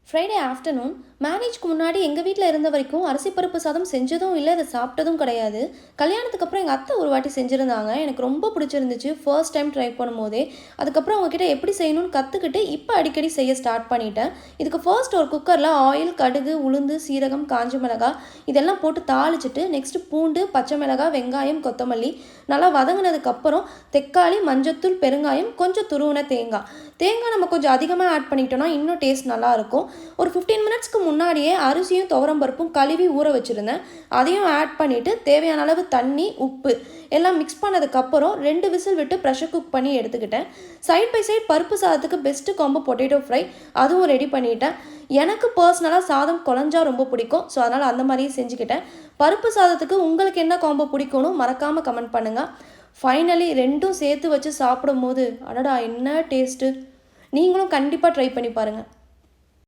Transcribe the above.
Friday afternoon மேரேஜ்க்கு முன்னாடி எங்கள் வீட்டில் இருந்த வரைக்கும் அரிசி பருப்பு சாதம் செஞ்சதும் இல்லை, அதை சாப்பிட்டதும் கிடையாது. கல்யாணத்துக்கு அப்புறம் எங்கள் அத்தை ஒரு வாட்டி செஞ்சுருந்தாங்க. எனக்கு ரொம்ப பிடிச்சிருந்துச்சு ஃபர்ஸ்ட் டைம் ட்ரை பண்ணும்போதே. அதுக்கப்புறம் அவங்கக்கிட்ட எப்படி செய்யணும்னு கற்றுக்கிட்டு இப்போ அடிக்கடி செய்ய ஸ்டார்ட் பண்ணிட்டேன். இதுக்கு ஃபர்ஸ்ட் ஒரு குக்கரில் ஆயில், கடுகு, உளுந்து, சீரகம், காஞ்ச மிளகாய் இதெல்லாம் போட்டு தாளிச்சிட்டு நெக்ஸ்ட்டு பூண்டு, பச்சை மிளகாய், வெங்காயம், கொத்தமல்லி நல்லா வதங்கினதுக்கப்புறம் தக்காளி, மஞ்சத்தூள், பெருங்காயம், கொஞ்சம் துருவின தேங்காய் நம்ம கொஞ்சம் அதிகமாக ஆட் பண்ணிட்டோம்னா இன்னும் டேஸ்ட் நல்லாயிருக்கும். ஒரு 15 மினிட்ஸ்க்கு முன்னாடியே அரிசியும் துவரம் பருப்பும் கழுவி ஊற வச்சுருந்தேன். அதையும் ஆட் பண்ணிவிட்டு தேவையான அளவு தண்ணி, உப்பு எல்லாம் மிக்ஸ் பண்ணதுக்கப்புறம் 2 விசில் விட்டு ப்ரெஷர் குக் பண்ணி எடுத்துக்கிட்டேன். சைட் பை சைட் பருப்பு சாதத்துக்கு பெஸ்ட்டு காம்போ பொட்டேட்டோ ஃப்ரை, அதுவும் ரெடி பண்ணிட்டேன். எனக்கு பர்சனலாக சாதம் குழஞ்சா ரொம்ப பிடிக்கும். ஸோ அதனால் அந்த மாதிரியே செஞ்சுக்கிட்டேன். பருப்பு சாதத்துக்கு உங்களுக்கு என்ன காம்போ பிடிக்கும்னு மறக்காமல் கமெண்ட் பண்ணுங்கள். ஃபைனலி ரெண்டும் சேர்த்து வச்சு சாப்பிடும் போது அடடா என்ன டேஸ்ட்டு! நீங்களும் கண்டிப்பாக ட்ரை பண்ணி பாருங்கள்.